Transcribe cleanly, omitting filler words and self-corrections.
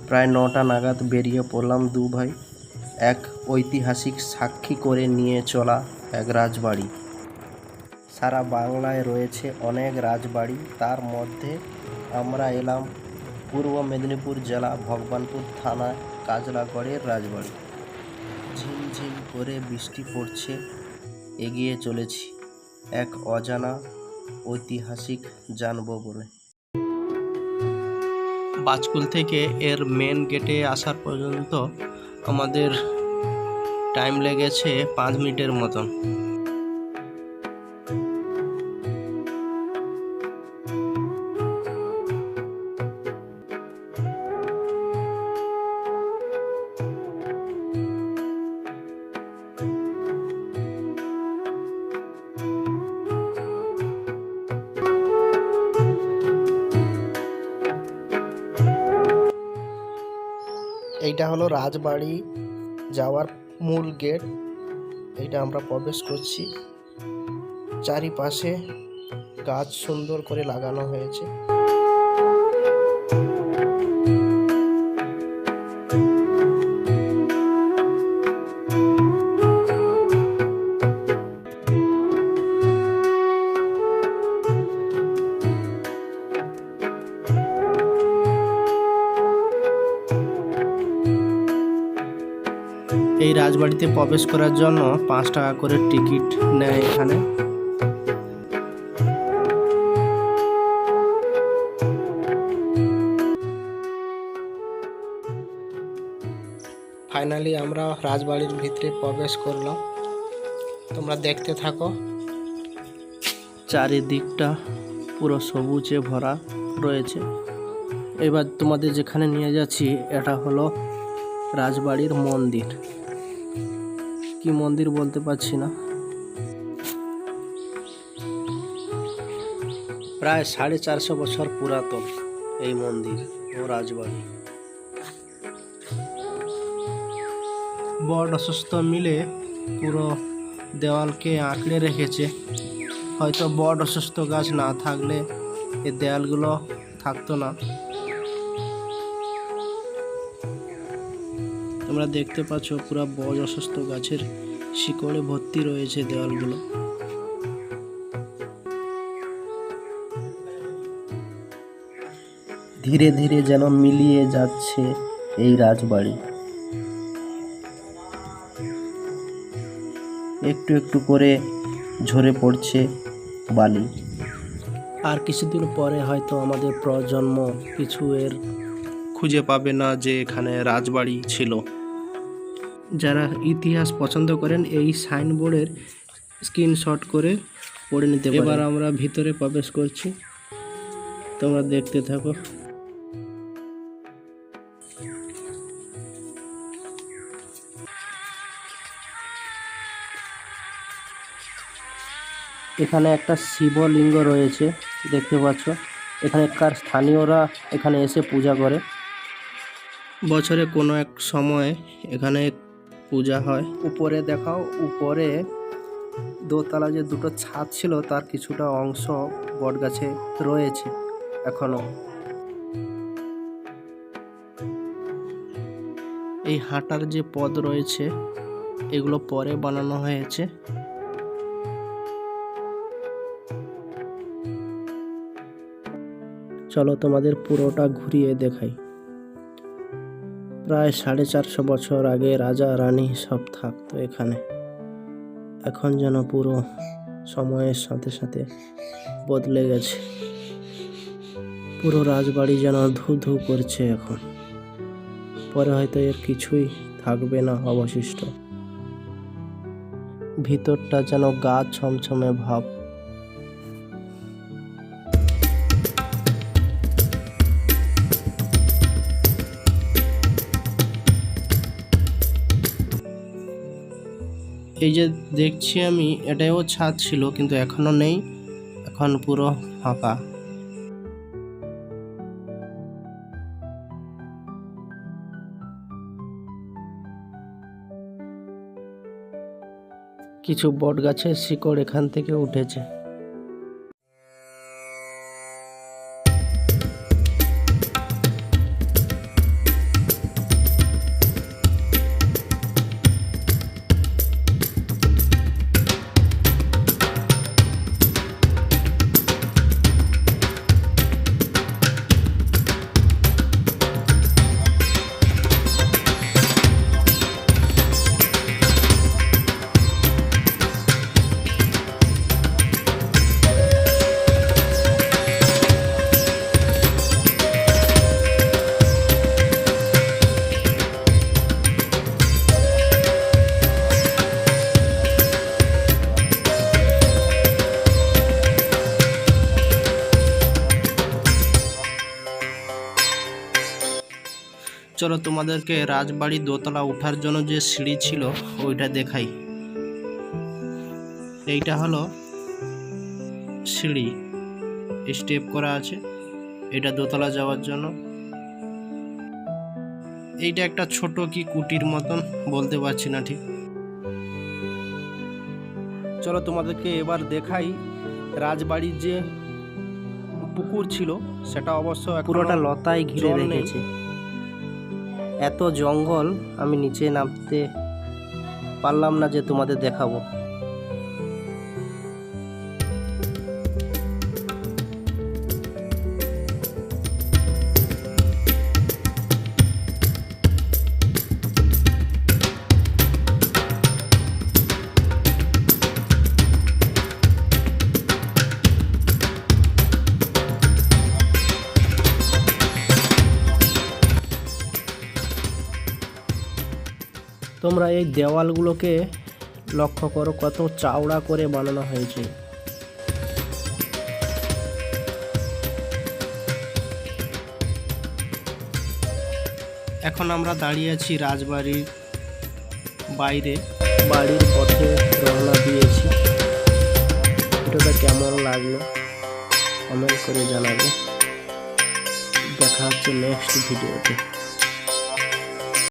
প্রায় ৯টা নাগাদ বেরিয়ে পড়লাম দু ভাই, এক ঐতিহাসিক সাক্ষী করে নিয়ে চলা এক রাজবাড়ি। সারা বাংলায় রয়েছে অনেক রাজবাড়ি, তার মধ্যে আমরা এলাম পূর্ব মেদিনীপুর জেলা ভগবানপুর থানা কাজলাগড়ের রাজবাড়ি। ঝিমঝিম করে বৃষ্টি পড়ছে, এগিয়ে চলেছি এক অজানা ঐতিহাসিক জানবো বলে। বাজকুল থেকে এর মেন গেটে আসার পর্যন্ত আমাদের টাইম লেগেছে 5 মিনিটের মতন। এইটা হলো রাজবাড়ি যাওয়ার মূল গেট। এইটা আমরা প্রবেশ করছি। চারিপাশে গাছ সুন্দর করে লাগানো হয়েছে। এই রাজবাড়িতে প্রবেশ করার জন্য 5 টাকা করে টিকিট নেয় এখানে। ফাইনালি আমরা রাজবাড়ির ভিতরে প্রবেশ করলাম। তোমরা দেখতে থাকো। চারিদিকটা পুরো সবুজে ভরা রয়েছে। এবার তোমাদের যেখানে নিয়ে যাচ্ছি এটা হলো রাজবাড়ির মন্দির। কি মন্দির বলতে পারছি না। প্রায় 450 বছর পুরাতন এই মন্দির ও রাজবাড়ি। বট অসুস্থ মিলে পুরো দেওয়ালকে আঁকড়ে রেখেছে। হয়তো বট অসুস্থ গাছ না থাকলে এই দেয়ালগুলো থাকতো না। তোমরা দেখতে পাচ্ছ পুরো বট অসুস্থ গাছের শিকড়ে ভর্তি রয়েছে দেওয়ালগুলো। ধীরে ধীরে যেন মিলিয়ে যাচ্ছে এই রাজবাড়ি। একটু একটু করে ঝরে পড়ছে বালি। আর কিছুদিন পরে হয়তো আমাদের প্রজন্ম কিছু এর খুঁজে পাবে না যে এখানে রাজবাড়ি ছিল। যারা ইতিহাস পছন্দ করেন এই সাইনবোর্ডের স্ক্রিনশট করে পড়ে নিতে পারেন। এবার আমরা ভিতরে প্রবেশ করছি, তোমরা দেখতে থাকো। এখানে একটা শিবলিঙ্গ রয়েছে, দেখতে পাচ্ছ। এখানকার স্থানীয়রা এখানে এসে পূজা করে। বছরে কোনো এক সময় এখানে পূজা হয়। উপরে দেখাও, উপরে দোতলা যে দুটো ছাদ ছিল তার কিছুটা অংশ বটগাছে রয়েছে এখনো। এই হাঁটার যে পথ রয়েছে এগুলো পরে বানানো হয়েছে। চলো তোমাদের পুরোটা ঘুরিয়ে দেখাই। প্রায় 450 বছর আগে রাজা রানী সব থাকতো এখানে। এখন যেন পুরো সময়ের সাথে সাথে বদলে গেছে। পুরো রাজবাড়ি যেন ধু ধু করছে এখন। পরে হয়তো এর কিছুই থাকবে না অবশিষ্ট। ভিতরটা যেন গা ছমছমে ভাব। এই যে দেখছি আমি, এটাও ছাদ ছিল কিন্তু এখনো নেই, এখন পুরো ফাঁকা। কিছু বট গাছের শিকড় এখান থেকে উঠেছে। চলো তোমাদেরকে রাজবাড়ির দোতলা ওঠার জন্য যে সিঁড়ি ছিল ওইটা দেখাই। এইটা হলো সিঁড়ি, স্টেপ করা আছে, এটা দোতলা যাওয়ার জন্য। এইটা একটা ছোট কি কুটির মতন, বলতে পারছি না ঠিক। চলো তোমাদেরকে এবার দেখাই রাজবাড়ির যে পুকুর ছিল সেটা অবশ্য পুরোটা লতায় ঘিরে রেখেছে। এত জঙ্গল আমি নিচে নামতে পারলাম না যে তোমাদের দেখাবো। তোমরা এই দেওয়ালগুলোকে লক্ষ্য করো, কত চওড়া করে বানানো হয়েছে। এখন আমরা দাঁড়িয়ে আছি রাজবাড়ির বাইরে, বাড়ির পথে রওনা দিয়েছি। ভিডিওটা কেমন লাগলো কমেন্ট করে জানাবে। দেখা হচ্ছে নেক্সট ভিডিওতে।